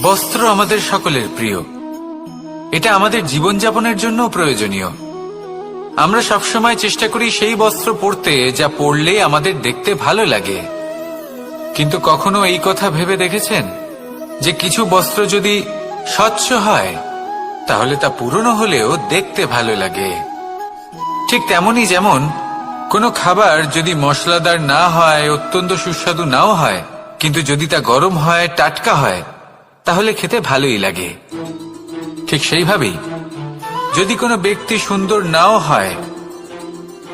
বস্ত্র আমাদের সকলের প্রিয়, এটা আমাদের জীবনযাপনের জন্য প্রয়োজনীয়। আমরা সবসময় চেষ্টা করি সেই বস্ত্র পরতে যা পরলে আমাদের দেখতে ভালো লাগে। কিন্তু কখনো এই কথা ভেবে দেখেছেন যে কিছু বস্ত্র যদি স্বচ্ছ হয় তাহলে তা পুরনো হলেও দেখতে ভালো লাগে? ঠিক তেমনই যেমন কোনো খাবার যদি মশলাদার না হয়, অত্যন্ত সুস্বাদু নাও হয়, কিন্তু যদি তা গরম হয়, টাটকা হয়, তাহলে খেতে ভালোই লাগে। ঠিক সেইভাবেই যদি কোনো ব্যক্তি সুন্দর নাও হয়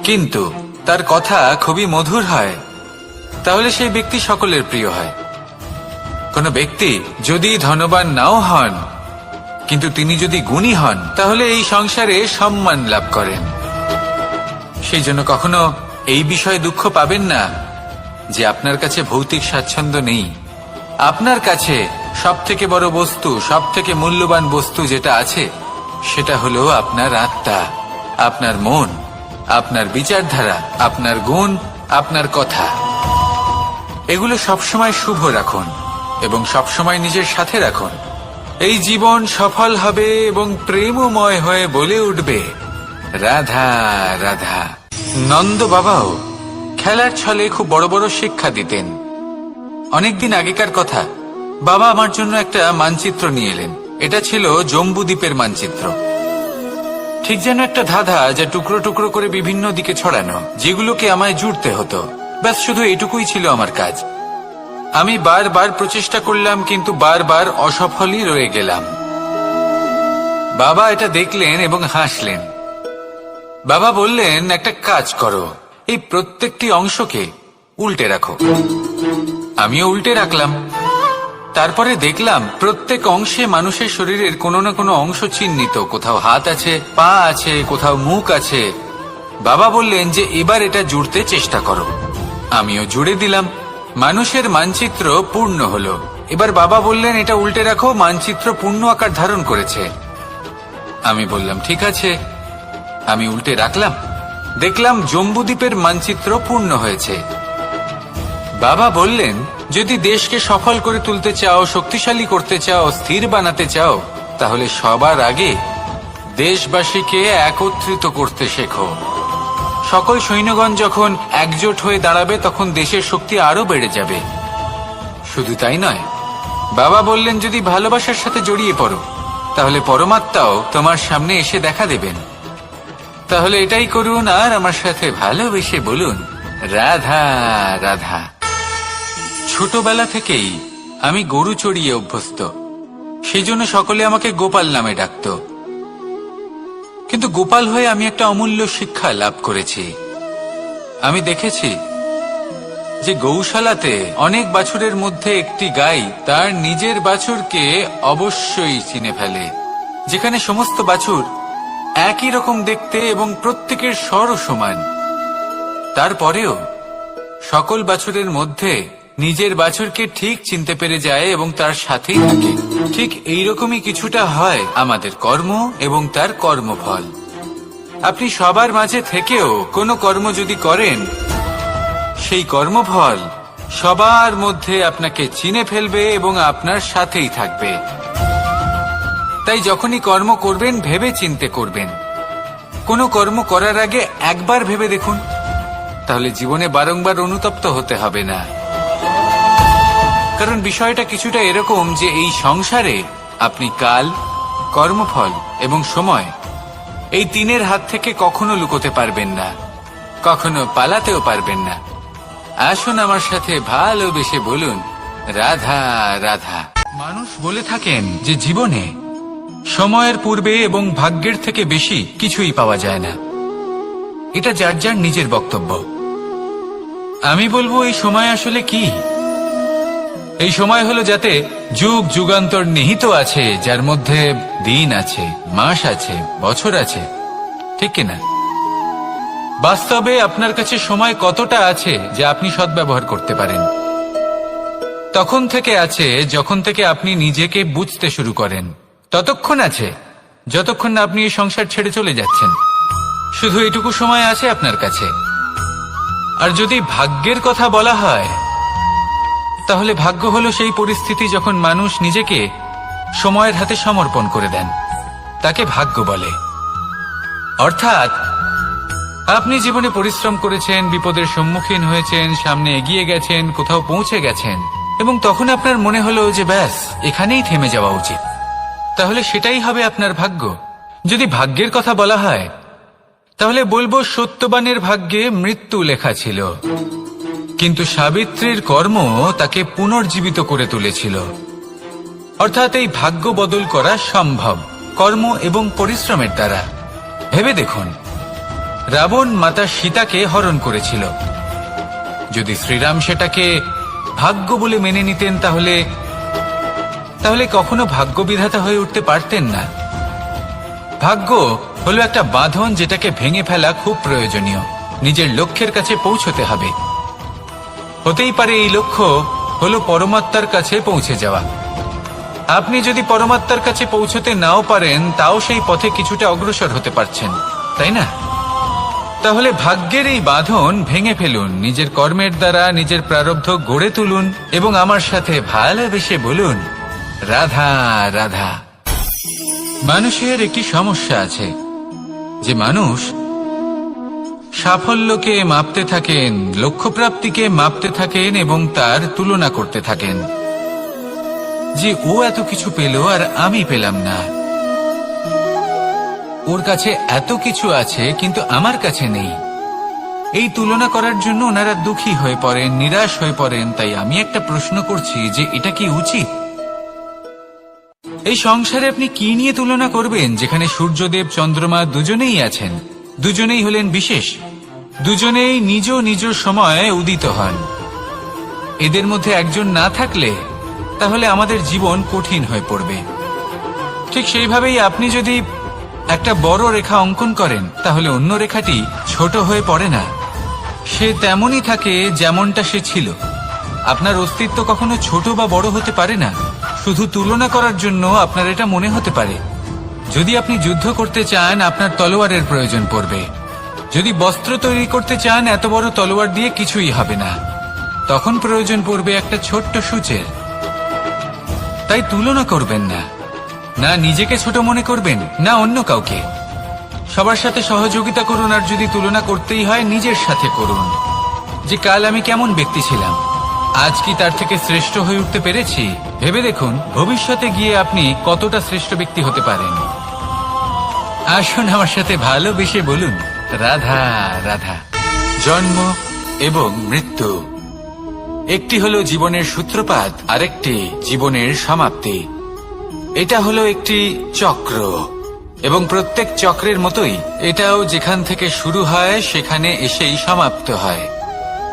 কিন্তু তার কথা খুবই মধুর হয়, তাহলে সেই ব্যক্তি সকলের প্রিয় হয়। কোনো ব্যক্তি যদি ধনবান নাও হন কিন্তু তিনি যদি গুণী হন, তাহলে এই সংসারে সম্মান লাভ করেন। সেই জন্য কখনো এই বিষয়ে দুঃখ পাবেন না যে আপনার কাছে ভৌতিক স্বাচ্ছন্দ্য নেই। আপনার কাছে সবথেকে বড় বস্তু, সবথেকে মূল্যবান বস্তু যেটা আছে সেটা হলো আপনার আত্মা, আপনার মন, আপনার বিচারধারা, আপনার গুণ, আপনার কথা। এগুলো সবসময় শুভ রাখুন এবং সবসময় নিজের সাথে রাখুন। এই জীবন সফল হবে এবং প্রেমময় হয়ে বলে উঠবে রাধা রাধা। নন্দ বাবাও খেলার ছলে খুব বড় বড় শিক্ষা দিতেন। অনেকদিন আগেকার কথা, বাবা আমার জন্য একটা মানচিত্র নিয়ে এলেন। এটা ছিল জম্বুদ্বীপের মানচিত্র, ঠিক যেন একটা ধাঁধা যা টুকরো টুকরো করে বিভিন্ন দিকে ছড়ানো, যেগুলোকে আমায় জুড়তে হতো। ব্যাস শুধু এটুকুই ছিল আমার কাজ। আমি বারবার প্রচেষ্টা করলাম কিন্তু বারবার অসফলই রয়ে গেলাম। বাবা এটা দেখলেন এবং হাসলেন। বাবা বললেন, একটা কাজ করো, এই প্রত্যেকটি অংশকে উল্টে রাখো। আমিও উল্টে রাখলাম। তারপরে দেখলাম প্রত্যেক অংশে মানুষের শরীরের কোনো না কোনো অংশ চিহ্নিত। কোথাও হাত আছে, পা আছে, কোথাও মুখ আছে। বাবা বললেন যে এবার এটা জুড়তে চেষ্টা করো। আমিও জুড়ে দিলাম। মানুষের মানচিত্র পূর্ণ হলো। এবার বাবা বললেন, এটা উল্টে রাখো, মানচিত্র পূর্ণ আকার ধারণ করেছে। আমি বললাম, ঠিক আছে। আমি উল্টে রাখলাম। দেখলাম জম্বুদ্বীপের মানচিত্র পূর্ণ হয়েছে। বাবা বললেন, যদি দেশকে সফল করে তুলতে চাও, শক্তিশালী করতে চাও, স্থির বানাতে চাও, তাহলে সবার আগে দেশবাসীকে একত্রিত করতে শেখো। সকল সৈন্যগণ যখন একজোট হয়ে দাঁড়াবে তখন দেশের শক্তি আরো বেড়ে যাবে। শুধু তাই নয়, বাবা বললেন, যদি ভালোবাসার সাথে জড়িয়ে পড়ো তাহলে পরমাত্মাও তোমার সামনে এসে দেখা দেবেন। তাহলে এটাই করুন আর আমার সাথে ভালোবেসে বলুন রাধা রাধা। ছোটবেলা থেকেই আমি গরু চড়িয়ে অভ্যস্ত, সেই জন্য সকলে আমাকে গোপাল নামে ডাকত। কিন্তু গোপাল হয়ে আমি একটা অমূল্য শিক্ষা লাভ করেছি। আমি দেখেছি যে গৌশালাতে অনেক বাছুরের মধ্যে একটি গাই তার নিজের বাছুরকে অবশ্যই চিনে ফেলে। যেখানে সমস্ত বাছুর একই রকম দেখতে এবং প্রত্যেকের স্বরও সমান, তারপরেও সকল বাছুরের মধ্যে নিজের বাছুরকে ঠিক চিনতে পেরে যায় এবং তার সাথেই থাকে। ঠিক এইরকমই কিছুটা হয় আমাদের কর্ম এবং তার কর্মফল। আপনি সবার মাঝে থেকেও কোনো কর্ম যদি করেন, সেই কর্মফল সবার মধ্যে আপনাকে চিনে ফেলবে এবং আপনার সাথেই থাকবে। তাই যখনই কর্ম করবেন ভেবে চিন্তে করবেন। কোনো কর্ম করার আগে একবার ভেবে দেখুন, তাহলে জীবনে বারংবার অনুতপ্ত হতে হবে না। কারণ বিষয়টা কিছুটা এরকম যে এই সংসারে আপনি কাল, কর্মফল এবং সময়, এই তিনের হাত থেকে কখনো লুকোতে পারবেন না, কখনো পালাতেও পারবেন না। আসুন আমার সাথে ভালোবেসে বলুন রাধা রাধা। মানুষ বলে থাকেন যে জীবনে সময়ের পূর্বে এবং ভাগ্যের থেকে বেশি কিছুই পাওয়া যায় না। এটা যার যার নিজের বক্তব্য। আমি বলবো, এই সময় আসলে কি? এই সময় হলো যাতে যুগ যুগান্তর নিহিত আছে, যার মধ্যে দিন আছে, মাস আছে, বছর আছে, ঠিক কিনা? বাস্তবে আপনার কাছে সময় কতটা আছে যা আপনি সদ্ব্যবহার করতে পারেন? তখন থেকে আছে যখন থেকে আপনি নিজেকে বুঝতে শুরু করেন। ততক্ষণ আছে যতক্ষণ না আপনি এই সংসার ছেড়ে চলে যাচ্ছেন। শুধু এটুকু সময় আছে আপনার কাছে। আর যদি ভাগ্যের কথা বলা হয়, তাহলে ভাগ্য হলো সেই পরিস্থিতি যখন মানুষ নিজেকে সময়ের হাতে সমর্পণ করে দেন, তাকে ভাগ্য বলে। অর্থাৎ আপনি জীবনে পরিশ্রম করেছেন, বিপদের সম্মুখীন হয়েছেন, সামনে এগিয়ে গেছেন, কোথাও পৌঁছে গেছেন, এবং তখন আপনার মনে হলো যে ব্যাস এখানেই থেমে যাওয়া উচিত। তাহলে সেটাই হবে আপনার ভাগ্য। যদি ভাগ্যের কথা বলা হয় তাহলে বলবো সত্যবানের ভাগ্যে মৃত্যু লেখা ছিল, কিন্তু সাবিত্রীর কর্ম তাকে পুনর্জীবিত করে তুলেছিল। অর্থাৎ এই ভাগ্য বদল করা সম্ভব কর্ম এবং পরিশ্রমের দ্বারা। ভেবে দেখুন, রাবণ মাতা সীতাকে হরণ করেছিল। যদি শ্রীরাম সেটাকে ভাগ্য বলে মেনে নিতেন তাহলে কখনো ভাগ্য বিধাতা হয়ে উঠতে পারতেন না। ভাগ্য হলো একটা বাঁধন যেটাকে ভেঙে ফেলা খুব প্রয়োজনীয়। নিজের লক্ষ্যের কাছে পৌঁছতে হবে। হতেই পারে এই লক্ষ্য হলো পরমাত্মার কাছে পৌঁছে যাওয়া। আপনি যদি পরমাত্মার কাছে পৌঁছতে নাও পারেন, তাও সেই পথে কিছুটা অগ্রসর হতে পারছেন, তাই না? তাহলে ভাগ্যের এই বাঁধন ভেঙে ফেলুন, নিজের কর্মের দ্বারা নিজের প্রারব্ধ গড়ে তুলুন এবং আমার সাথে ভালোবেসে বলুন, রাধা রাধা। মানুষের একটি সমস্যা আছে যে মানুষ সাফল্যকে মাপতে থাকেন, লক্ষ্যপ্রাপ্তিকে মাপতে থাকেন এবং তার তুলনা করতে থাকেন যে ও এত কিছু পেল আর আমি পেলাম না, ওর কাছে এত কিছু আছে কিন্তু আমার কাছে নেই। এই তুলনা করার জন্য ওনারা দুঃখী হয়ে পড়েন, নিরাশ হয়ে পড়েন। তাই আমি একটা প্রশ্ন করছি যে এটা কি উচিত? এই সংসারে আপনি কি নিয়ে তুলনা করবেন, যেখানে সূর্যদেব চন্দ্রমা দুজনেই আছেন, দুজনেই হলেন বিশেষ, দুজনেই নিজ নিজ সময়ে উদিত হন। এদের মধ্যে একজন না থাকলে তাহলে আমাদের জীবন কঠিন হয়ে পড়বে। ঠিক সেইভাবেই আপনি যদি একটা বড় রেখা অঙ্কন করেন তাহলে অন্য রেখাটি ছোট হয়ে পড়ে না, সে তেমনই থাকে যেমনটা সে ছিল। আপনার অস্তিত্ব কখনো ছোট বা বড় হতে পারে না। শুধু তুলনা করার জন্য আপনার এটা মনে হতে পারে। যদি আপনি যুদ্ধ করতে চান, আপনার তলোয়ারের প্রয়োজন পড়বে। যদি বস্ত্র তৈরি করতে চান, এত বড় তলোয়ার দিয়ে কিছুই হবে না, তখন প্রয়োজন পড়বে একটা ছোট্ট সূচের। তাই তুলনা করবেন না, না নিজেকে ছোট মনে করবেন, না অন্য কাউকে। সবার সাথে সহযোগিতা করুন, আর যদি তুলনা করতেই হয় নিজের সাথে করুন, যে কাল আমি কেমন ব্যক্তি ছিলাম, আজ কি তার থেকে শ্রেষ্ঠ হয়ে উঠতে পেরেছি? ভেবে দেখুন ভবিষ্যতে গিয়ে আপনি কতটা শ্রেষ্ঠ ব্যক্তি হতে পারেন। আসুন আমার সাথে ভালোবেসে বলুন, রাধা রাধা। জন্ম এবং মৃত্যু, একটি হলো জীবনের সূত্রপাত, আরেকটি জীবনের সমাপ্তি। এটা হলো একটি চক্র, এবং প্রত্যেক চক্রের মতোই এটাও যেখান থেকে শুরু হয় সেখানে এসেই সমাপ্ত হয়।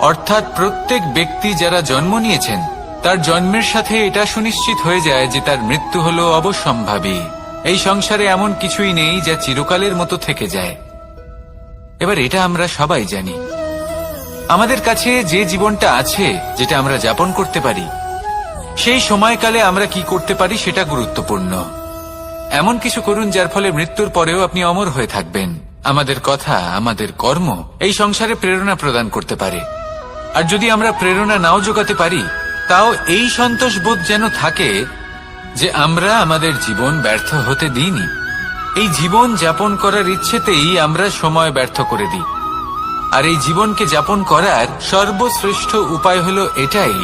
অর্থাৎ প্রত্যেক ব্যক্তি যারা জন্ম নিয়েছেন তার জন্মের সাথে এটা সুনিশ্চিত হয়ে যায় যে তার মৃত্যু হলো অবশ্যম্ভাবী। এই সংসারে এমন কিছুই নেই যা চিরকালের মতো থেকে যায়। এবার এটা আমরা সবাই জানি। আমাদের কাছে যে জীবনটা আছে, যেটা আমরা যাপন করতে পারি, সেই সময়কালে আমরা কি করতে পারি সেটা গুরুত্বপূর্ণ। এমন কিছু করুন যার ফলে মৃত্যুর পরেও আপনি অমর হয়ে থাকবেন। আমাদের কথা, আমাদের কর্ম এই সংসারে প্রেরণা প্রদান করতে পারে। আর যদি আমরা প্রেরণা নাও জোগাতে পারি, তাও এই সন্তোষ বোধ যেন থাকে যে আমরা আমাদের জীবন ব্যর্থ হতে দিইনি। এই জীবন যাপন করার ইচ্ছেতেই আমরা সময় ব্যর্থ করে দিই। আর এই জীবনকে যাপন করার সর্বশ্রেষ্ঠ উপায় হলো এটাই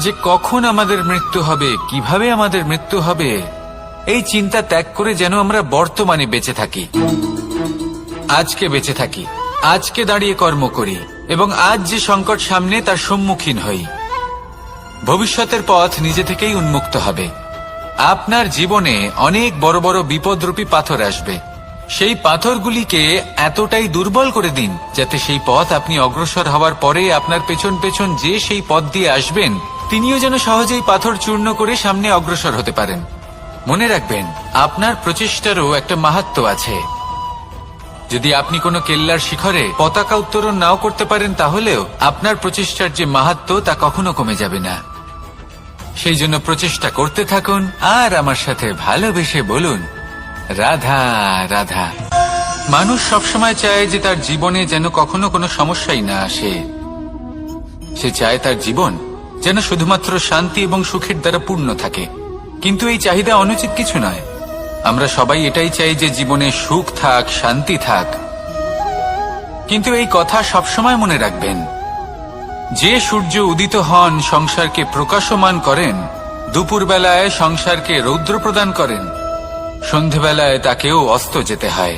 যে কখন আমাদের মৃত্যু হবে, কিভাবে আমাদের মৃত্যু হবে, এই চিন্তা ত্যাগ করে যেন আমরা বর্তমানে বেঁচে থাকি, আজকে বেঁচে থাকি, আজকে দাঁড়িয়ে কর্ম করি এবং আজ যে সংকট সামনে তার সম্মুখীন হই। ভবিষ্যতের পথ নিজে থেকেই উন্মুক্ত হবে। আপনার জীবনে অনেক বড় বড় বিপদরূপী পাথর আসবে। সেই পাথরগুলিকে এতটাই দুর্বল করে দিন যাতে সেই পথ আপনি অগ্রসর হওয়ার পরে আপনার পেছন পেছন যে সেই পথ দিয়ে আসবেন তিনিও যেন সহজেই পাথর চূর্ণ করে সামনে অগ্রসর হতে পারেন। মনে রাখবেন, আপনার প্রচেষ্টারও একটা মাহাত্ম্য আছে। যদি আপনি কোনো কেল্লার শিখরে পতাকা উত্তোলন নাও করতে পারেন, তাহলেও আপনার প্রচেষ্টার যে মাহাত্ম্য তা কখনো কমে যাবে না। সেই জন্য প্রচেষ্টা করতে থাকুন আর আমার সাথে ভালোবেসে বলুন, রাধা রাধা। মানুষ সবসময় চায় যে তার জীবনে যেন কখনো কোনো সমস্যাই না আসে। সে চায় তার জীবন যেন শুধুমাত্র শান্তি এবং সুখের দ্বারা পূর্ণ থাকে। কিন্তু এই চাহিদা অনুচিত কিছু নয়। আমরা সবাই এটাই চাই যে জীবনে সুখ থাক, শান্তি থাক। কিন্তু এই কথা সবসময় মনে রাখবেন, যে সূর্য উদিত হন সংসারকে প্রকাশমান করেন, দুপুরবেলায় সংসারকে রৌদ্র প্রদান করেন, সন্ধেবেলায় তাকেও অস্ত যেতে হয়।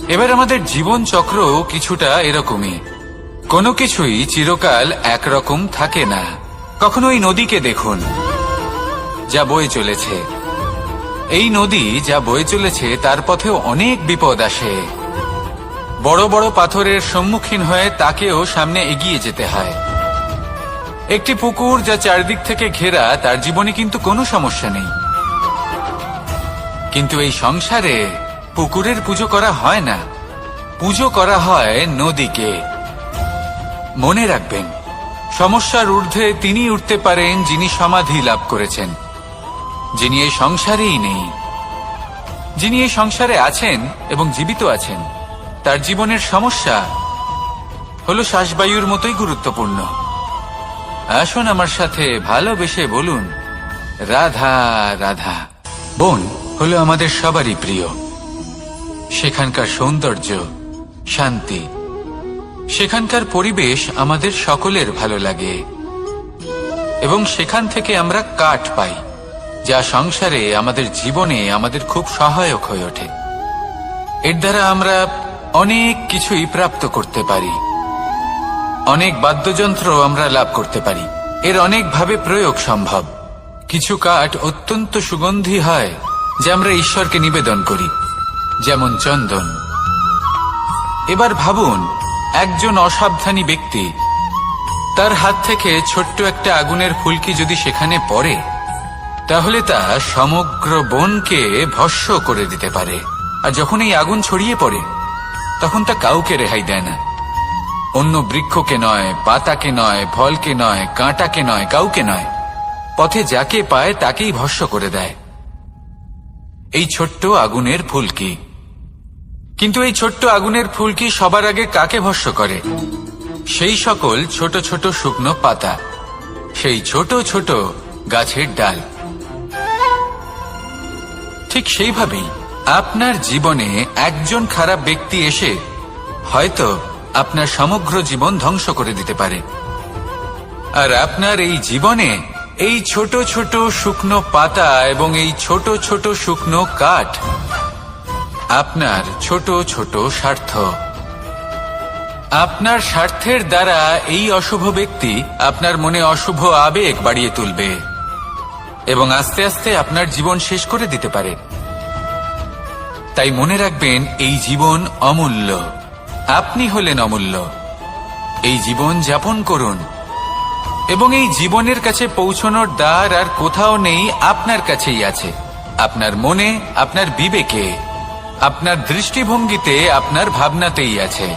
এবার আমাদের জীবন চক্র কিছুটা এরকমই। কোনো কিছুই চিরকাল একরকম থাকে না। কখনো এই নদীকে দেখুন, যা বয়ে চলেছে। এই নদী যা বয়ে চলেছে তার পথেও অনেক বিপদ আসে। বড় বড় পাথরের সম্মুখীন হয়ে তাকেও সামনে এগিয়ে যেতে হয়। একটি পুকুর যা চারদিক থেকে ঘেরা, তার জীবনে কিন্তু কোনো সমস্যা নেই। কিন্তু এই সংসারে পুকুরের পুজো করা হয় না, পুজো করা হয় নদীকে। মনে রাখবেন, সমস্যার ঊর্ধ্বে তিনি উঠতে পারেন যিনি সমাধি লাভ করেছেন, যিনি এই সংসারেই নেই। যিনি এই সংসারে আছেন এবং জীবিত আছেন, তার জীবনের সমস্যা হলো শ্বাসবায়ুর মতোই গুরুত্বপূর্ণ। আসুন আমার সাথে ভালোবেসে বলুন, রাধা রাধা। বন হলো আমাদের সবারই প্রিয়। সেখানকার সৌন্দর্য, শান্তি, সেখানকার পরিবেশ আমাদের সকলের ভালো লাগে এবং সেখান থেকে আমরা কাঠ পাই, যা সংসারে আমাদের জীবনে আমাদের খুব সহায়ক হয়ে ওঠে। এর দ্বারা আমরা অনেক কিছুই প্রাপ্ত করতে পারি। অনেক বাদ্যযন্ত্র আমরা লাভ করতে পারি। এর অনেকভাবে প্রয়োগ সম্ভব। কিছু কাঠ অত্যন্ত সুগন্ধি হয় যা আমরা ঈশ্বরকে নিবেদন করি, যেমন চন্দন। এবার ভাবুন, একজন অসাবধানী ব্যক্তি, তার হাত থেকে ছোট্ট একটা আগুনের ফুলকি যদি সেখানে পড়ে, তাহলে তা সমগ্র বনকে ভস্ম করে দিতে পারে। আর যখন এই আগুন ছড়িয়ে পড়ে, তখন তা কাউকে রেহাই দেয় না। অন্য বৃক্ষকে নয়, পাতাকে নয়, ফলকে নয়, কাঁটাকে নয়, কাউকে নয়, পথে যাকে পায় তাকেই ভস্ম করে দেয়। এই ছোট্ট আগুনের ফুলকি। কিন্তু এই ছোট্ট আগুনের ফুলকি সবার আগে কাকে ভস্ম করে? সেই সকল ছোট ছোট শুকনো পাতা, সেই ছোট ছোট গাছের ডাল। ঠিক সেইভাবেই আপনার জীবনে একজন খারাপ ব্যক্তি এসে হয়তো আপনার সমগ্র জীবন ধ্বংস করে দিতে পারে। আর আপনার এই জীবনে এই ছোট ছোট শুকনো পাতা এবং এই ছোট ছোট শুকনো কাঠ আপনার ছোট ছোট স্বার্থ। আপনার স্বার্থের দ্বারা এই অশুভ ব্যক্তি আপনার মনে অশুভ আবেগ বাড়িয়ে তুলবে এবং আস্তে আস্তে আপনার জীবন শেষ করে দিতে পারে। তাই মনে রাখবেন, এই জীবন অমূল্য। আপনি হলেন অমূল্য। এই জীবন যাপন করুন এবং এই জীবনের কাছে পৌঁছানোর দ্বার আর কোথাও নেই, আপনার কাছেই আছে। আপনার মনে, আপনার বিবেকে, আপনার দৃষ্টিভঙ্গিতে, আপনার ভাবনাতেই আছে।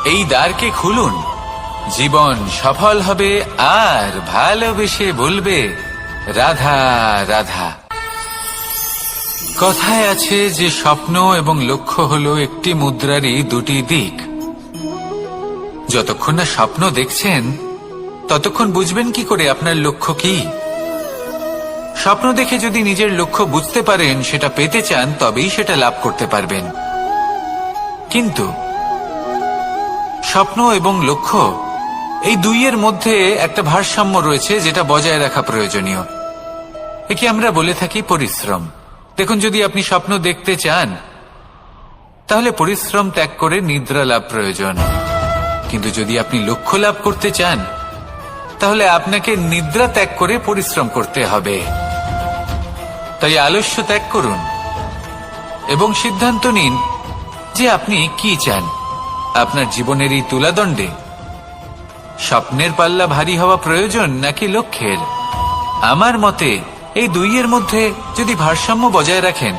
এই দ্বারকে খুলুন, জীবন সফল হবে আর ভালোবেসে বলবে, রাধা রাধা। কথায় আছে যে স্বপ্ন এবং লক্ষ্য হলো একটি মুদ্রারই দুটি দিক। যতক্ষণ না স্বপ্ন দেখছেন, ততক্ষণ বুঝবেন কি করে আপনার লক্ষ্য কি? স্বপ্ন দেখে যদি নিজের লক্ষ্য বুঝতে পারেন, সেটা পেতে চান, তবেই সেটা লাভ করতে পারবেন। কিন্তু স্বপ্ন এবং লক্ষ্য, এই দুইয়ের মধ্যে একটা ভারসাম্য রয়েছে যেটা বজায় রাখা প্রয়োজনীয়। একে আমরা বলে থাকি পরিশ্রম। দেখুন, যদি আপনি স্বপ্ন দেখতে চান, তাহলে পরিশ্রম ত্যাগ করে নিদ্রা লাভ প্রয়োজন। কিন্তু যদি আপনি লক্ষ্য লাভ করতে চান, তাহলে আপনাকে নিদ্রা ত্যাগ করে পরিশ্রম করতে হবে। তাই আলস্য ত্যাগ করুন এবং সিদ্ধান্ত নিন যে আপনি কি চান। আপনার জীবনের এই তুলাদণ্ডে স্বপ্নের পাল্লা ভারী হওয়া প্রয়োজন নাকি লক্ষ্যের? আমার মতে এই দুইয়ের মধ্যে যদি ভারসাম্য বজায় রাখেন,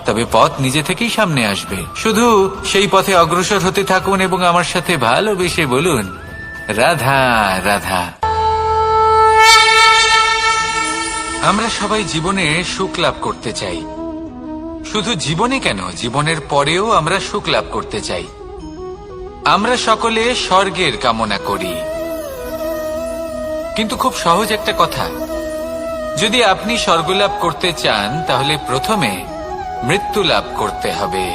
তবে পথ নিজে থেকেই সামনে আসবে। শুধু সেই পথে অগ্রসর হতে থাকুন এবং আমার সাথে ভালোবেসে বলুন, রাধা রাধা। আমরা সবাই জীবনে সুখ লাভ করতে চাই। শুধু জীবনে কেন, জীবনের পরেও আমরা সুখ লাভ করতে চাই। আমরা সকলে স্বর্গের কামনা করি। কিন্তু খুব সহজ একটা কথা, যদি আপনি স্বর্গলাভ করতে চান তাহলে প্রথমে মৃত্যু লাভ করতে হবে।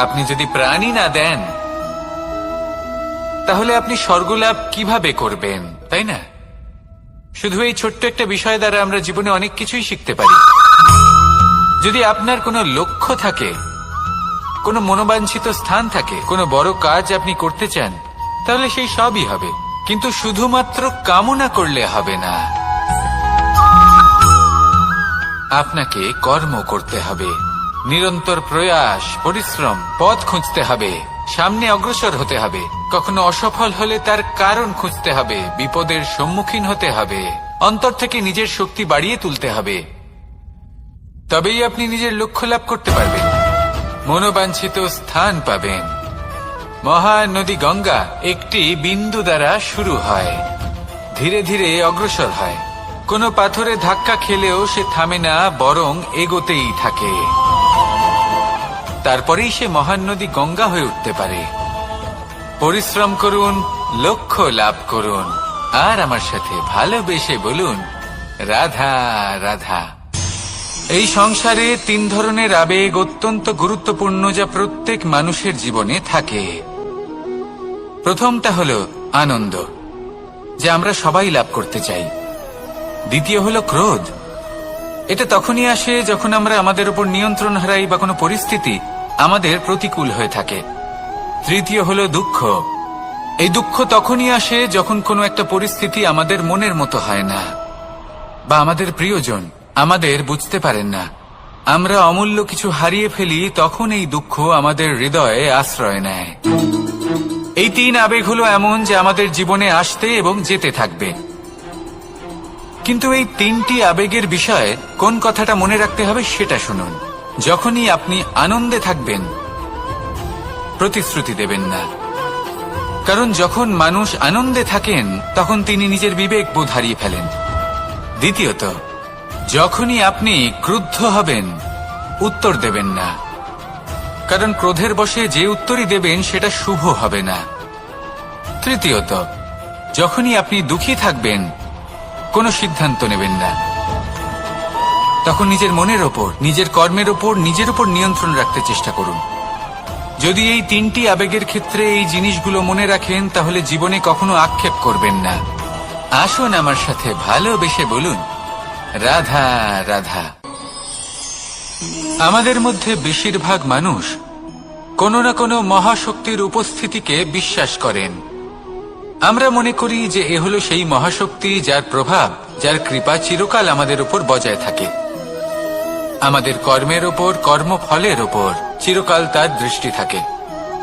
আপনি যদি প্রাণই না দেন তাহলে আপনি স্বর্গলাভ কিভাবে করবেন, তাই না? শুধু এই ছোট্ট একটা বিষয় দ্বারা আমরা জীবনে অনেক কিছুই শিখতে পারি। যদি আপনার কোনো লক্ষ্য থাকে, কোনো মনোবাঞ্ছিত স্থান থাকে, কোনো বড় কাজ আপনি করতে চান, তাহলে সেই সবই হবে। কিন্তু শুধুমাত্র কামনা করলে হবে না, আপনাকে কর্ম করতে হবে, নিরন্তর প্রয়াস, পরিশ্রম, পথ খুঁজতে হবে, সামনে অগ্রসর হতে হবে। কখনো অসফল হলে তার কারণ খুঁজতে হবে, বিপদের সম্মুখীন হতে হবে, অন্তর থেকে নিজের শক্তি বাড়িয়ে তুলতে হবে। তবেই আপনি নিজের লক্ষ্য লাভ করতে পারবেন, মনোবাঞ্ছিত স্থান পাবেন। মহান নদী গঙ্গা একটি বিন্দু দ্বারা শুরু হয়, ধীরে ধীরে অগ্রসর হয়। কোনো পাথরে ধাক্কা খেলেও সে থামে না, বরং এগোতেই থাকে। তারপরেই সে মহান নদী গঙ্গা হয়ে উঠতে পারে। পরিশ্রম করুন, লক্ষ্য লাভ করুন, আর আমার সাথে ভালোবেসে বলুন, রাধা রাধা। এই সংসারে 3 ধরনের আবেগ অত্যন্ত গুরুত্বপূর্ণ, যা প্রত্যেক মানুষের জীবনে থাকে। প্রথমটা হলো আনন্দ, যা আমরা সবাই লাভ করতে চাই। দ্বিতীয় হলো ক্রোধ। এটা তখনই আসে যখন আমরা আমাদের উপর নিয়ন্ত্রণ হারাই বা কোনো পরিস্থিতি আমাদের প্রতিকূল হয়ে থাকে। তৃতীয় হলো দুঃখ। এই দুঃখ তখনই আসে যখন কোনো একটা পরিস্থিতি আমাদের মনের মতো হয় না, বা আমাদের প্রিয়জন আমাদের বুঝতে পারেন না, আমরা অমূল্য কিছু হারিয়ে ফেলি। তখন এই দুঃখ আমাদের হৃদয়ে আশ্রয় নেয়। এই 3 আবেগ হলো এমন যে আমাদের জীবনে আসতে এবং যেতে থাকবে। কিন্তু এই 3টি আবেগের বিষয়ে কোন কথাটা মনে রাখতে হবে সেটা শুনুন। যখনই আপনি আনন্দে থাকবেন, প্রতিশ্রুতি দেবেন না, কারণ যখন মানুষ আনন্দে থাকেন তখন তিনি নিজের বিবেক বোধ হারিয়ে ফেলেন। দ্বিতীয়ত, যখনই আপনি ক্রুদ্ধ হবেন, উত্তর দেবেন না, কারণ ক্রোধের বশে যে উত্তরই দেবেন সেটা শুভ হবে না। তৃতীয়ত, যখনই আপনি দুঃখী থাকবেন, কোনো সিদ্ধান্ত নেবেন না, তখন নিজের মনের ওপর, নিজের কর্মের ওপর, নিজের উপর নিয়ন্ত্রণ রাখতে চেষ্টা করুন। যদি এই 3টি আবেগের ক্ষেত্রে এই জিনিসগুলো মনে রাখেন তাহলে জীবনে কখনো আক্ষেপ করবেন না। আসুন আমার সাথে ভালোবেসে বলুন, রাধা রাধা। আমাদের মধ্যে বেশিরভাগ মানুষ কোনো না কোনো মহাশক্তির উপস্থিতিকে বিশ্বাস করেন। আমরা মনে করি যে এ হলো সেই মহাশক্তি যার প্রভাব, যার কৃপা চিরকাল আমাদের উপর বজায় থাকে। আমাদের কর্মের ওপর, কর্মফলের ওপর চিরকাল তার দৃষ্টি থাকে।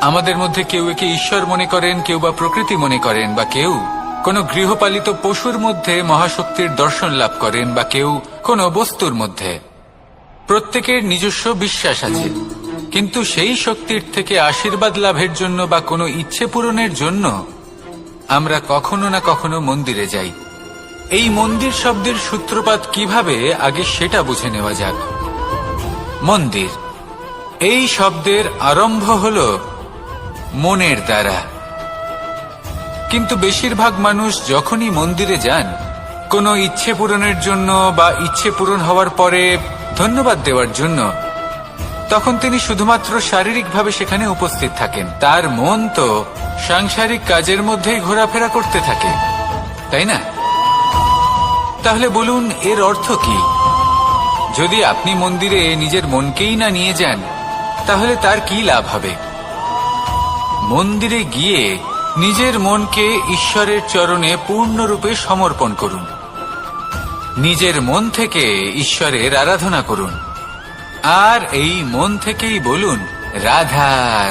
আমাদের মধ্যে কেউ একে ঈশ্বর মনে করেন, কেউ বা প্রকৃতি মনে করেন, বা কেউ কোনো গৃহপালিত পশুর মধ্যে মহাশক্তির দর্শন লাভ করেন, বা কেউ কোনো বস্তুর মধ্যে। প্রত্যেকের নিজস্ব বিশ্বাস আছে, কিন্তু সেই শক্তির থেকে আশীর্বাদ লাভের জন্য বা কোনো ইচ্ছে পূরণের জন্য আমরা কখনো না কখনো মন্দিরে যাই। এই মন্দির শব্দের সূত্রপাত কিভাবে, আগে সেটা বুঝে নেওয়া যাক। মন্দির, এই শব্দের আরম্ভ হল মনের দ্বারা। কিন্তু বেশিরভাগ মানুষ যখনই মন্দিরে যান কোনো ইচ্ছে পূরণের জন্য বা ইচ্ছে পূরণ হওয়ার পরে ধন্যবাদ দেওয়ার জন্য, তখন তিনি শুধুমাত্র শারীরিকভাবে সেখানে উপস্থিত থাকেন। তার মন তো সাংসারিক কাজের মধ্যেই ঘোরাফেরা করতে থাকে, তাই না? তাহলে বলুন, এর অর্থ কি? যদি আপনি মন্দিরে নিজের মনকেই না নিয়ে যান তাহলে তার কি লাভ হবে? মন্দিরে গিয়ে নিজের মনকে ঈশ্বরের চরণে পূর্ণরূপে সমর্পণ করুন। নিজের মন থেকে ঈশ্বরের আরাধনা করুন, আর এই মন থেকেই বলুন, রাধা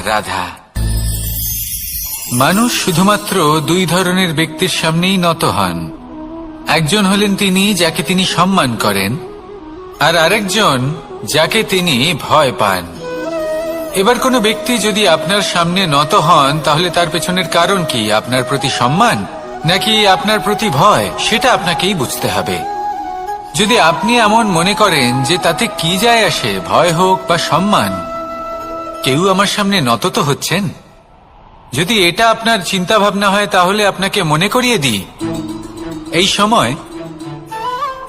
রাধা। মানুষ শুধুমাত্র 2 ধরনের ব্যক্তির সামনেই নত হন। একজন হলেন তিনি যাকে তিনি সম্মান করেন, আর আরেকজন যাকে তিনি ভয় পান। এবার কোনো ব্যক্তি যদি আপনার সামনে নত হন তাহলে তার পেছনের কারণ কি? আপনার প্রতি সম্মান নাকি আপনার প্রতি ভয়? সেটা আপনাকেই বুঝতে হবে। যদি আপনি এমন মনে করেন যে তাতে কি যায় আসে, ভয় হোক বা সম্মান, কেউ আমার সামনে নত তো হচ্ছেন, যদি এটা আপনার চিন্তা ভাবনা হয় তাহলে আপনাকে মনে করিয়ে দিই, এই সময়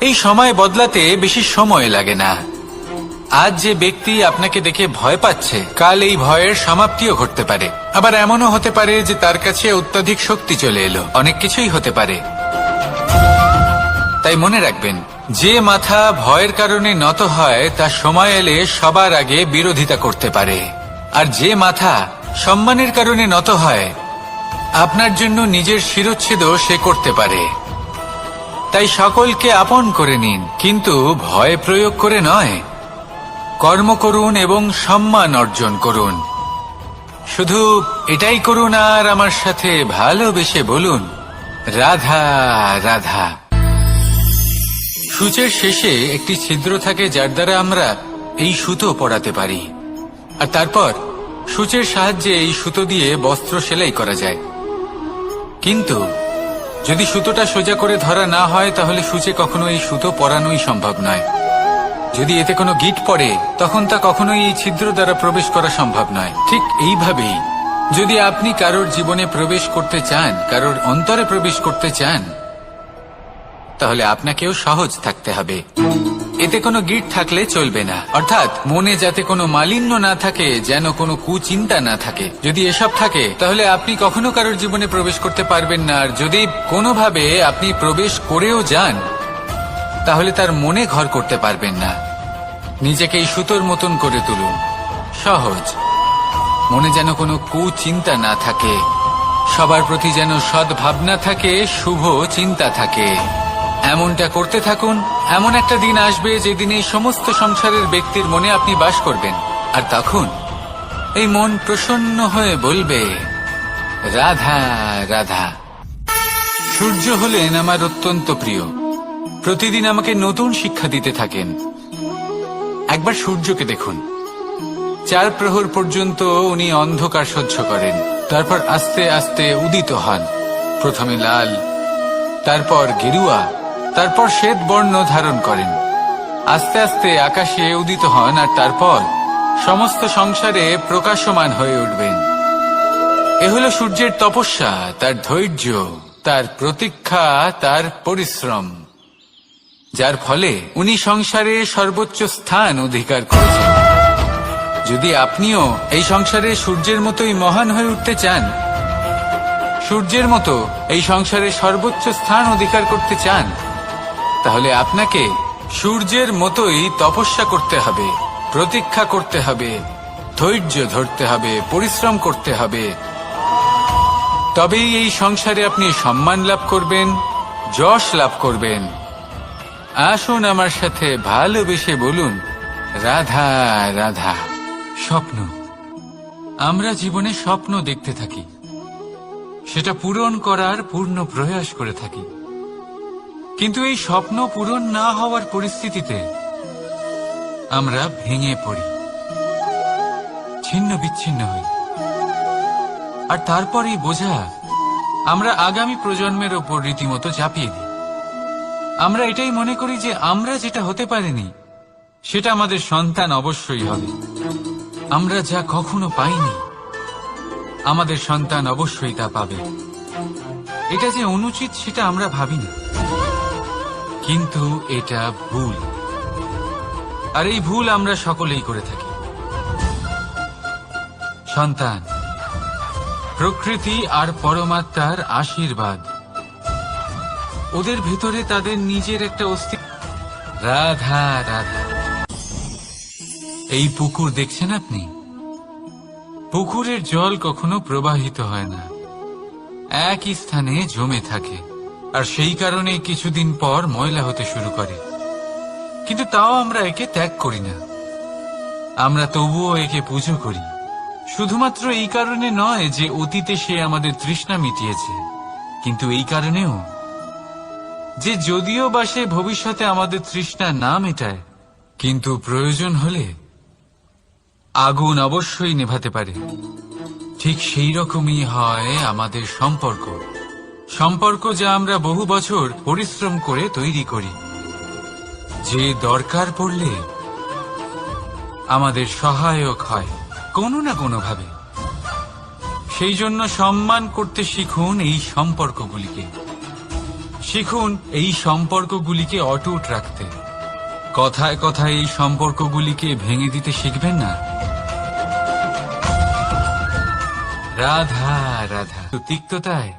এই সময় বদলাতে বেশি সময় লাগে না। আজ যে ব্যক্তি আপনাকে দেখে ভয় পাচ্ছে, কাল এই ভয়ের সমাপ্তিও ঘটতে পারে। আবার এমনও হতে পারে যে তার কাছে অত্যধিক শক্তি চলে এলো। অনেক কিছুই হতে পারে। তাই মনে রাখবেন, যে মাথা ভয়ের কারণে নত হয় তা সময় এলে সবার আগে বিরোধিতা করতে পারে, আর যে মাথা সম্মানের কারণে নত হয় আপনার জন্য নিজের শিরচ্ছেদও সে করতে পারে। তাই সকলকে আপন করে নিন, কিন্তু ভয় প্রয়োগ করে নয়। কর্ম করুন এবং সম্মান অর্জন করুন। শুধু এটাই করুন আর আমার সাথে ভালোবেসে বলুন, রাধা রাধা। সূচের শেষে একটি ছিদ্র থাকে যার দ্বারা আমরা এই সুতো পরাতে পারি, আর তারপর সূচের সাহায্যে এই সুতো দিয়ে বস্ত্র সেলাই করা যায়। কিন্তু যদি সুতোটা সোজা করে ধরা না হয় তাহলে সূচে কখনো এই সুতো পরানোই সম্ভব নয়। যদি এতে কোনো গিঁট পড়ে তখন তা কখনোই এই ছিদ্র দ্বারা প্রবেশ করা সম্ভব নয়। ঠিক এইভাবেই যদি আপনি কারোর জীবনে প্রবেশ করতে চান, কারোর অন্তরে প্রবেশ করতে চান, তাহলে আপনাকেও সহজ থাকতে হবে। এতে কোনো গিঁট থাকলে চলবে না, অর্থাৎ মনে যাতে কোনো মালিন্য না থাকে, যেন কোনো কুচিন্তা না থাকে। যদি এসব থাকে তাহলে আপনি কখনো কারোর জীবনে প্রবেশ করতে পারবেন না। আর যদি কোনোভাবে আপনি প্রবেশ করেও যান তাহলে তার মনে ঘর করতে পারবেন না। নিজেকে এই সুতোর মতন করে তুলুন, সহজ। মনে যেন কোনো কুচিন্তা না থাকে, সবার প্রতি যেন সদ্ভাবনা থাকে, শুভ চিন্তা থাকে। এমনটা করতে থাকুন। এমন একটা দিন আসবে যেদিন এই সমস্ত সংসারের ব্যক্তির মনে আপনি বাস করবেন, আর তখন এই মন প্রসন্ন হয়ে বলবে, রাধা রাধা। সূর্য হলেন আমার অত্যন্ত প্রিয়। প্রতিদিন আমাকে নতুন শিক্ষা দিতে থাকেন। একবার সূর্যকে দেখুন। 4 প্রহর পর্যন্ত উনি অন্ধকার সহ্য করেন, তারপর আস্তে আস্তে উদিত হন। প্রথমে লাল, তারপর গেরুয়া, তারপর শ্বেত বর্ণ ধারণ করেন। আস্তে আস্তে আকাশে উদিত হন, আর তারপর সমস্ত সংসারে প্রকাশমান হয়ে উঠবেন। এ হলো সূর্যের তপস্যা, তার ধৈর্য, তার প্রতীক্ষা, তার পরিশ্রম, যার ফলে উনি সংসারে সর্বোচ্চ স্থান অধিকার করেছেন। যদি আপনিও এই সংসারে সূর্যের মতোই মহান হয়ে উঠতে চান, সূর্যের মতো এই সংসারে সর্বোচ্চ স্থান অধিকার করতে চান, তাহলে আপনাকে সূর্যের মতোই তপস্যা করতে হবে, প্রতীক্ষা করতে হবে, ধৈর্য ধরতে হবে, পরিশ্রম করতে হবে। তবেই এই সংসারে আপনি সম্মান লাভ করবেন, যশ লাভ করবেন। আসুন আমার সাথে ভালোবেসে বলুন, রাধা রাধা। স্বপ্ন, আমরা জীবনে স্বপ্ন দেখতে থাকি, সেটা পূরণ করার পূর্ণ প্রয়াস করে থাকি। কিন্তু এই স্বপ্ন পূরণ না হওয়ার পরিস্থিতিতে আমরা ভেঙে পড়ি, ছিন্ন বিচ্ছিন্ন হই, আর তারপর এই বোঝা আমরা আগামী প্রজন্মের ওপর রীতিমতো চাপিয়ে দিই। আমরা এটাই মনে করি যে আমরা যেটা হতে পারিনি সেটা আমাদের সন্তান অবশ্যই হবে। আমরা যা কখনো পাইনি আমাদের সন্তান অবশ্যই তা পাবে। এটা যে অনুচিত সেটা আমরা ভাবি না, কিন্তু এটা ভুল, আর এই ভুল আমরা সকলেই করে থাকি। সন্তান প্রকৃতি আর পরমাত্মার আশীর্বাদ, ওদের ভেতরে তাদের নিজের একটা অস্তিত্ব। রাধা রাধা। এই পুকুর দেখছেন আপনি? পুকুরের জল কখনো প্রবাহিত হয় না, একই স্থানে জমে থাকে, আর সেই কারণে কিছুদিন পর ময়লা হতে শুরু করে। কিন্তু তাও আমরা একে ত্যাগ করি না, আমরা তবুও একে পুজো করি। শুধুমাত্র এই কারণে নয় যে অতীতে সে আমাদের তৃষ্ণা মিটিয়েছে, কিন্তু এই কারণেও যে যদিও বা সে ভবিষ্যতে আমাদের তৃষ্ণা না মেটায়, কিন্তু প্রয়োজন হলে আগুন অবশ্যই নেভাতে পারে। ঠিক সেই রকমই হয় আমাদের সম্পর্ক, সম্পর্ক যা আমরা বহু বছর পরিশ্রম করে তৈরি করি, যে দরকার পড়লে আমাদের সহায়ক হয় কোনো না কোনোভাবে। সেই জন্য সম্মান করতে শিখুন এই সম্পর্কগুলিকে, শিখুন এই সম্পর্কগুলিকে অটুট রাখতে। কথায় কথায় এই সম্পর্কগুলিকে ভেঙে দিতে শিখবেন না। রাধা রাধা তিক্ততায়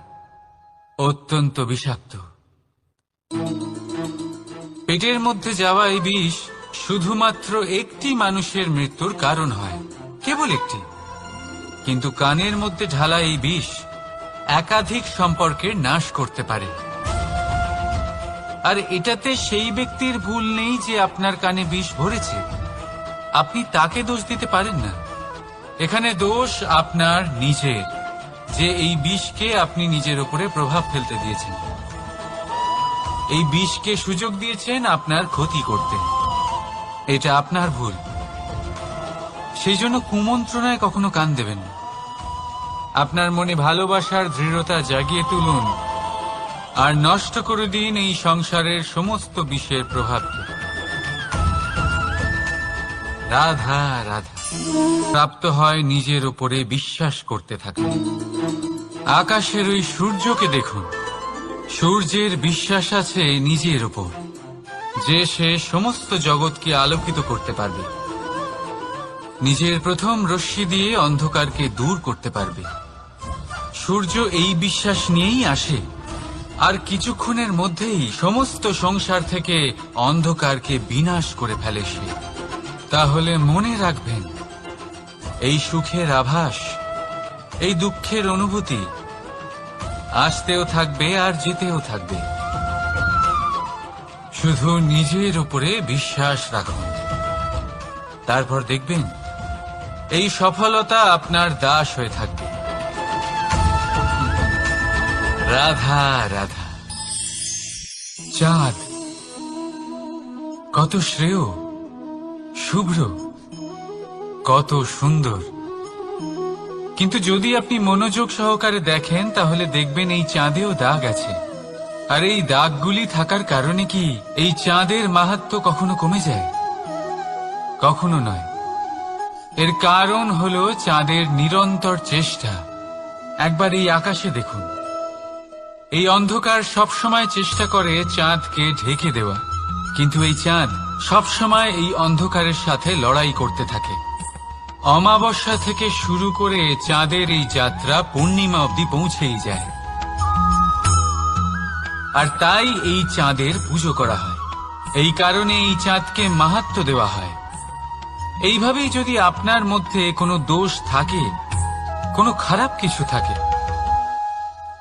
অত্যন্ত বিষাক্ত। পেটের মধ্যে যাওয়া এই বিষ শুধুমাত্র একটি মানুষের মৃত্যুর কারণ হয়, কেবল একটি। কিন্তু কানের মধ্যে ঢালা এই বিষ একাধিক সম্পর্কের নাশ করতে পারে। আর এটাতে সেই ব্যক্তির ভুল নেই যে আপনার কানে বিষ ভরেছে, আপনি তাকে দোষ দিতে পারেন না। এখানে দোষ আপনার নিজের, যে এই বিষকে আপনি নিজের উপরে প্রভাব ফেলতে দিয়েছেন, এই বিষকে সুযোগ দিয়েছেন আপনার ক্ষতি করতে। এটা আপনার ভুল। সেই জন্য কুমন্ত্রণায় কখনো কান দেবেন না। আপনার মনে ভালোবাসার দৃঢ়তা জাগিয়ে তুলুন আর নষ্ট করে দিন এই সংসারের সমস্ত বিষের প্রভাবকে। রাধা রাধা প্রাপ্ত হয় নিজের উপরে বিশ্বাস করতে থাকলে। আকাশের ওই সূর্যকে দেখুন, সূর্যের বিশ্বাস আছে নিজের উপর যে সে সমস্ত জগৎকে আলোকিত করতে পারবে, নিজের প্রথম রশ্মি দিয়ে অন্ধকারকে দূর করতে পারবে। সূর্য এই বিশ্বাস নিয়েই আসে, আর কিছুক্ষণের মধ্যেই সমস্ত সংসার থেকে অন্ধকারকে বিনাশ করে ফেলে সে। তাহলে মনে রাখবেন, এই সুখের আভাস, এই দুঃখের অনুভূতি আসতেও থাকবে আর যেতেও থাকবে। শুধু নিজের উপরে বিশ্বাস রাখুন, তারপর দেখবেন এই সফলতা আপনার দাস হয়ে থাকবে। রাধা রাধা। চাঁদ কত শ্রেয়, শুভ্র, কত সুন্দর। কিন্তু যদি আপনি মনোযোগ সহকারে দেখেন তাহলে দেখবেন এই চাঁদেও দাগ আছে। আর এই দাগগুলি থাকার কারণে কি এই চাঁদের মাহাত্ম্য কখনো কমে যায়? কখনো নয়। এর কারণ হলো চাঁদের নিরন্তর চেষ্টা। একবার এই আকাশে দেখুন, এই অন্ধকার সবসময় চেষ্টা করে চাঁদকে ঢেকে দেওয়া, কিন্তু এই চাঁদ সবসময় এই অন্ধকারের সাথে লড়াই করতে থাকে। অমাবস্যা থেকে শুরু করে চাঁদের এই যাত্রা পূর্ণিমা অবধি পৌঁছেই যায়। আর তাই এই চাঁদের পুজো করা হয়, এই কারণে এই চাঁদকে মাহাত্ম্য দেওয়া হয়। এইভাবেই যদি আপনার মধ্যে কোনো দোষ থাকে, কোনো খারাপ কিছু থাকে,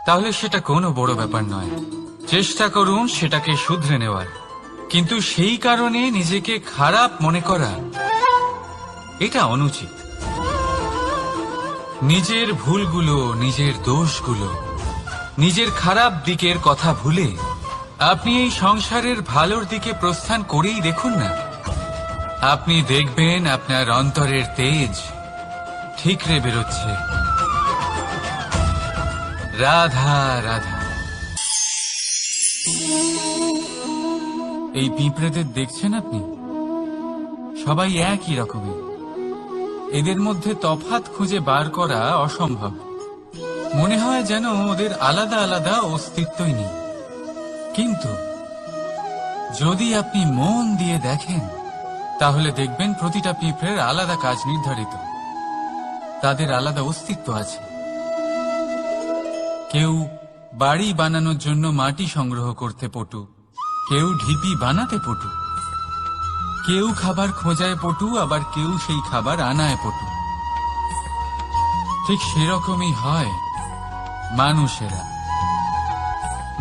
তাহলে সেটা কোনো বড় ব্যাপার নয়। চেষ্টা করুন সেটাকে শুধরে নেওয়ার, কিন্তু সেই কারণে নিজেকে খারাপ মনে করা এটা অনুচিত। নিজের ভুলগুলো, নিজের দোষগুলো, নিজের খারাপ দিকের কথা ভুলে আপনি এই সংসারের ভালোর দিকে প্রস্থান করেই দেখুন না। আপনি দেখবেন আপনার অন্তরের তেজ ঠিকরে বেরোচ্ছে। রাধা রাধা। এই পিঁপড়েদের দেখছেন আপনি? সবাই একই রকমের। এদের মধ্যে তফাৎ খুঁজে বার করা অসম্ভব। মনে হয় যেন ওদের আলাদা আলাদা অস্তিত্বই নেই। কিন্তু যদি আপনি মন দিয়ে দেখেন তাহলে দেখবেন প্রতিটা পিঁপড়ের আলাদা কাজ নির্ধারিত, তাদের আলাদা অস্তিত্ব আছে। কেউ বাড়ি বানানোর জন্য মাটি সংগ্রহ করতে পটু, কেউ ঢিপি বানাতে পটু, কেউ খাবার খোঁজায় পটু, আবার কেউ সেই খাবার আনায় পটু। ঠিক সেরকমই হয় মানুষেরা।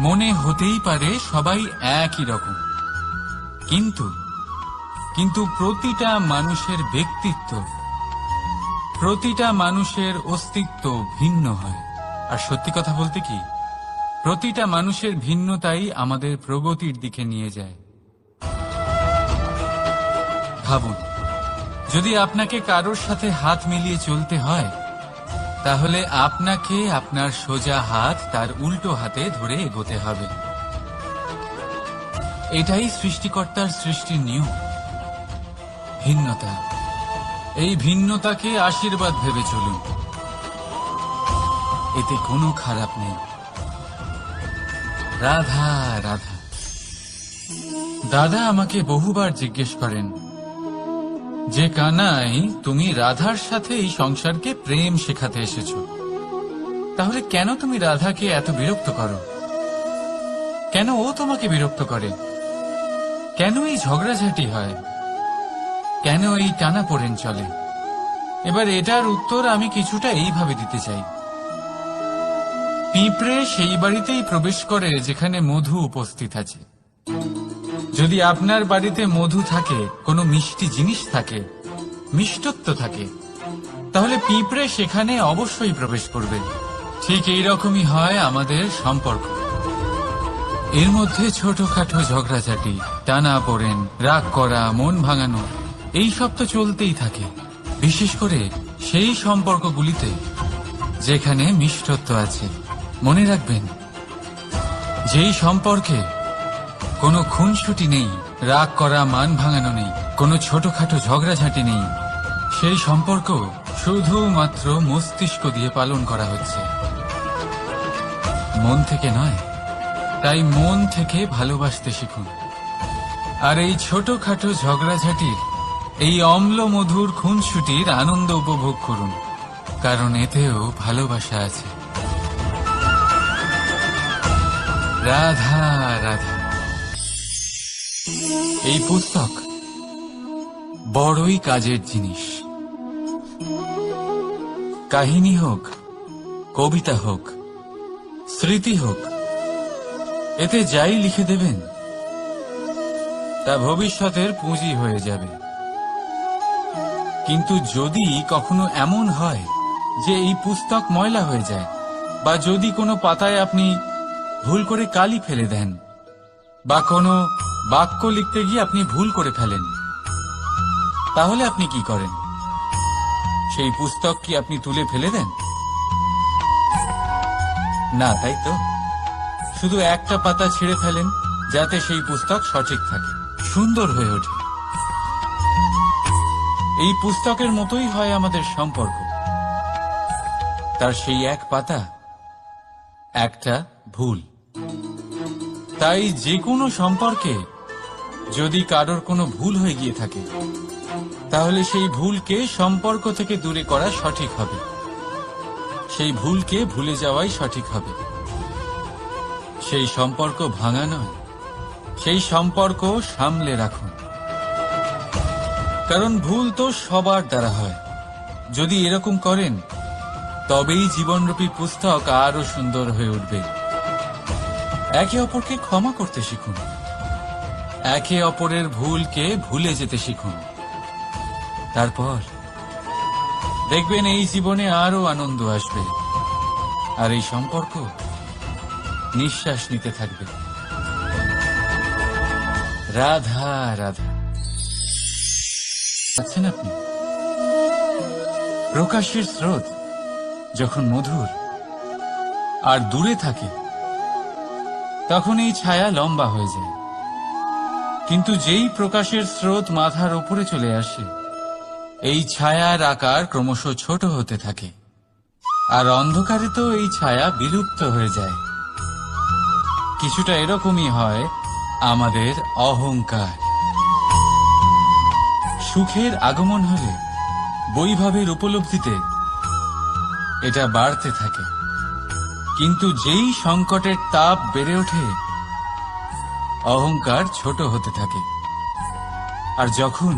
মনে হতেই পারে সবাই একই রকম, কিন্তু প্রতিটা মানুষের ব্যক্তিত্ব, প্রতিটা মানুষের অস্তিত্ব ভিন্ন হয়। আর সত্যি কথা বলতে কি, প্রতিটা মানুষের ভিন্নতাই আমাদের প্রগতির দিকে নিয়ে যায়। ভাবুন, যদি আপনাকে কারোর সাথে হাত মিলিয়ে চলতে হয়, তাহলে আপনাকে আপনার সোজা হাত তার উল্টো হাতে ধরে এগোতে হবে। এটাই সৃষ্টিকর্তার সৃষ্টির নিয়ম। ভিন্নতা, এই ভিন্নতাকে আশীর্বাদ ভেবে চলুন, এতে কোনো খারাপ নেই। রাধা রাধা। দাদা আমাকে বহুবার জিজ্ঞেস করেন যে কানাই, তুমি রাধার সাথে এই সংসারকে প্রেম শেখাতে এসেছো, তাহলে কেন তুমি রাধাকে এত বিরক্ত করো? কেন ও তোমাকে বিরক্ত করে? কেন এই ঝগড়াঝাটি হয়? কেন এই টানাপোড়েন চলে? এবার এটার উত্তর আমি কিছুটা এইভাবে দিতে চাই। পিঁপড়ে সেই বাড়িতেই প্রবেশ করে যেখানে মধু উপস্থিত আছে। যদি আপনার বাড়িতে মধু থাকে, কোনো মিষ্টি জিনিস থাকে, মিষ্টত্ব থাকে, তাহলে পিঁপড়ে সেখানে অবশ্যই প্রবেশ করবে। ঠিক এইরকমই হয় আমাদের সম্পর্ক। এর মধ্যে ছোটখাটো ঝগড়াঝাটি, টানা পড়েন, রাগ করা, মন ভাঙানো, এই সব তো চলতেই থাকে, বিশেষ করে সেই সম্পর্কগুলিতে যেখানে মিষ্টত্ব আছে। মনে রাখবেন, যেই সম্পর্কে কোনো খুনসুটি নেই, রাগ করা, মান ভাঙানো নেই, কোনো ছোটখাটো ঝগড়াঝাটি নেই, সেই সম্পর্ক শুধুমাত্র মস্তিষ্ক দিয়ে পালন করা হচ্ছে, মন থেকে নয়। তাই মন থেকে ভালোবাসতে শিখুন। আর এই ছোটখাটো ঝগড়াঝাটির, এই অম্ল মধুর খুনসুটির আনন্দ উপভোগ করুন, কারণ এতেও ভালোবাসা আছে। রাধা রাধা। এই পুস্তক বড়ই কাজের জিনিস। কাহিনী হোক, কবিতা হোক, স্মৃতি হোক, এতে যাই লিখে দেবেন তা ভবিষ্যতের পুঁজি হয়ে যাবে। কিন্তু যদি কখনো এমন হয় যে এই পুস্তক ময়লা হয়ে যায়, বা যদি কোনো পাতায় আপনি ভুল করে কালি ফেলে দেন, বা কোনো বাক্য লিখতে গিয়ে আপনি ভুল করে ফেলেন, তাহলে আপনি কি করেন? সেই পুস্তক কি আপনি তুলে ফেলে দেন? না, তাই তো। শুধু একটা পাতা ছিঁড়ে ফেলেন, যাতে সেই পুস্তক সঠিক থাকে, সুন্দর হয়ে ওঠে। এই পুস্তকের মতোই হয় আমাদের সম্পর্ক। তার সেই এক পাতা, একটা ভুল। তাই যে কোনো সম্পর্কে যদি কারোর কোনো ভুল হয়ে গিয়ে থাকে, তাহলে সেই ভুলকে সম্পর্ক থেকে দূরে করা সঠিক হবে। সেই ভুলকে ভুলে যাওয়াই সঠিক হবে। সেই সম্পর্ক ভাঙা নয়, সেই সম্পর্ক সামলে রাখুন। কারণ ভুল তো সবার দ্বারা হয়। যদি এরকম করেন, তবেই জীবনরূপী পুস্তক আরো সুন্দর হয়ে উঠবে। একে অপরকে ক্ষমা করতে শিখুন, একে অপরের ভুলকে ভুলে যেতে শিখুন। তারপর দেখবেন এই জীবনে আরো আনন্দ আসবে, আর এই সম্পর্ক নিঃশ্বাস নিতে থাকবে। রাধা রাধা। আছেন আপনি? প্রকাশের স্রোত যখন মধুর আর দূরে থাকে, তখন এই ছায়া লম্বা হয়ে যায়। কিন্তু যেই প্রকাশের স্রোত মাথার উপরে চলে আসে, এই ছায়ার আকার ক্রমশ ছোট হতে থাকে, আর অন্ধকারে তো এই ছায়া বিলুপ্ত হয়ে যায়। কিছুটা এরকমই হয় আমাদের অহংকার। সুখের আগমন হলে, বৈভবের উপলব্ধিতে এটা বাড়তে থাকে। কিন্তু যেই সংকটের তাপ বেড়ে ওঠে, অহংকার ছোট হতে থাকে। আর যখন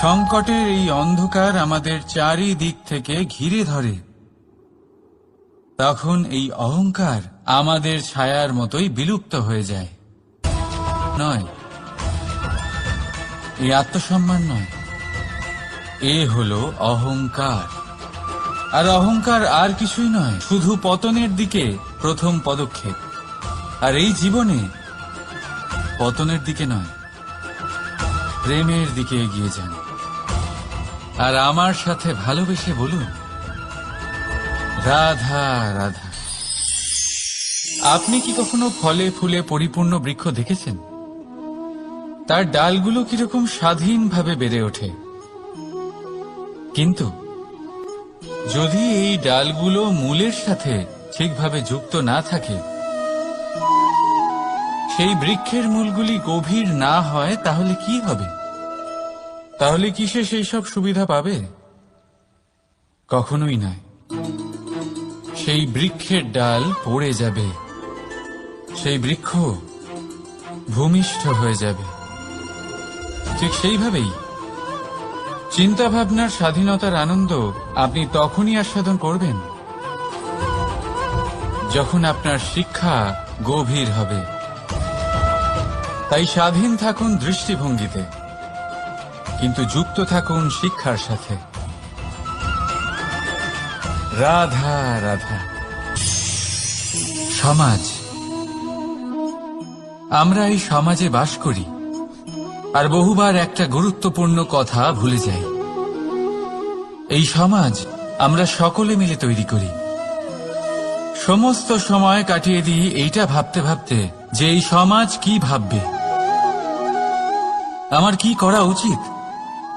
সংকটের এই অন্ধকার আমাদের চারিদিক থেকে ঘিরে ধরে, তখন এই অহংকার আমাদের ছায়ার মতোই বিলুপ্ত হয়ে যায়। নয়, এই আত্মসম্মান নয়, এ হলো অহংকার। আর অহংকার আর কিছুই নয়, শুধু পতনের দিকে প্রথম পদক্ষেপ। আর এই জীবনে পতনের দিকে নয়, প্রেমের দিকে এগিয়ে যান। আর আমার সাথে ভালোবেসে বলুন, রাধা রাধা। আপনি কি কখনো ফলে ফুলে পরিপূর্ণ বৃক্ষ দেখেছেন? তার ডালগুলো কিরকম স্বাধীনভাবে বেড়ে ওঠে। কিন্তু যদি এই ডালগুলো মূলের সাথে ঠিকভাবে যুক্ত না থাকে, সেই বৃক্ষের মূলগুলি গভীর না হয় তাহলে কি হবে? তাহলে কি সে সেই সব সুবিধা পাবে? কখনোই নয়। সেই বৃক্ষের ডাল পড়ে যাবে, সেই বৃক্ষ ভূমিষ্ঠ হয়ে যাবে। ঠিক সেইভাবেই চিন্তা ভাবনার স্বাধীনতার আনন্দ আপনি তখনই আস্বাদন করবেন যখন আপনার শিক্ষা গভীর হবে। তাই স্বাধীন থাকুন দৃষ্টিভঙ্গিতে, কিন্তু যুক্ত থাকুন শিক্ষার সাথে। রাধা রাধা। সমাজ, আমরা এই সমাজে বাস করি আর বহুবার একটা গুরুত্বপূর্ণ কথা ভুলে যাই। এই সমাজ আমরা সকলে মিলে তৈরি করি। সমস্ত সময় কাটিয়ে দিই এইটা ভাবতে ভাবতে যে এই সমাজ কি ভাববে, আমার কি করা উচিত,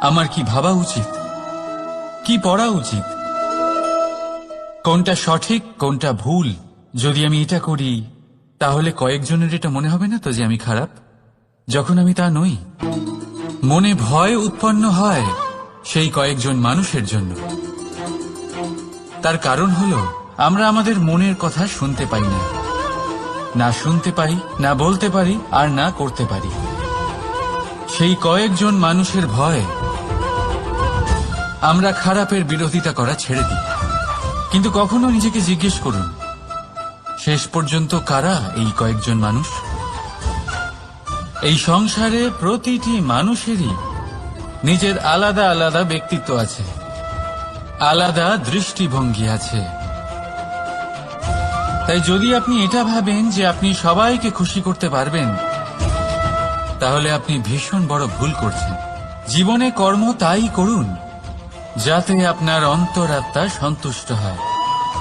আমার কি ভাবা উচিত, কি পড়া উচিত, কোনটা সঠিক কোনটা ভুল। যদি আমি এটা করি তাহলে কয়েকজনের এটা মনে হবে না তো যে আমি খারাপ, যখন আমি তা নই। মনে ভয় উৎপন্ন হয় সেই কয়েকজন মানুষের জন্য। তার কারণ হলো আমরা আমাদের মনের কথা শুনতে পাই না, না শুনতে পাই, না বলতে পারি, আর না করতে পারি। সেই কয়েকজন মানুষের ভয় আমরা খারাপের বিরোধিতা করা ছেড়ে দিই। কিন্তু কখনো নিজেকে জিজ্ঞেস করুন, শেষ পর্যন্ত কারা এই কয়েকজন মানুষ? এই সংসারে প্রতিটি মানুষেরই নিজের আলাদা আলাদা ব্যক্তিত্ব আছে, আলাদা দৃষ্টিভঙ্গি আছে। তাই যদি আপনি এটা ভাবেন যে আপনি সবাইকে খুশি করতে পারবেন, তাহলে আপনি ভীষণ বড় ভুল করছেন। জীবনে কর্ম তাই করুন যাতে আপনার অন্তরাত্মা সন্তুষ্ট হয়,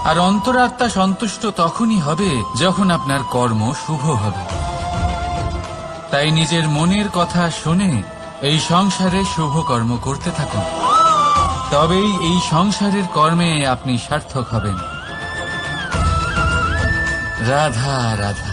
আর অন্তরাত্মা সন্তুষ্ট তখনই হবে যখন আপনার কর্ম শুভ হবে। তাই নিজের মনের কথা শুনে এই সংসারে শুভ কর্ম করতে থাকুন, তবেই এই সংসারের কর্মে আপনি সার্থক হবেন। রাধা রাধা।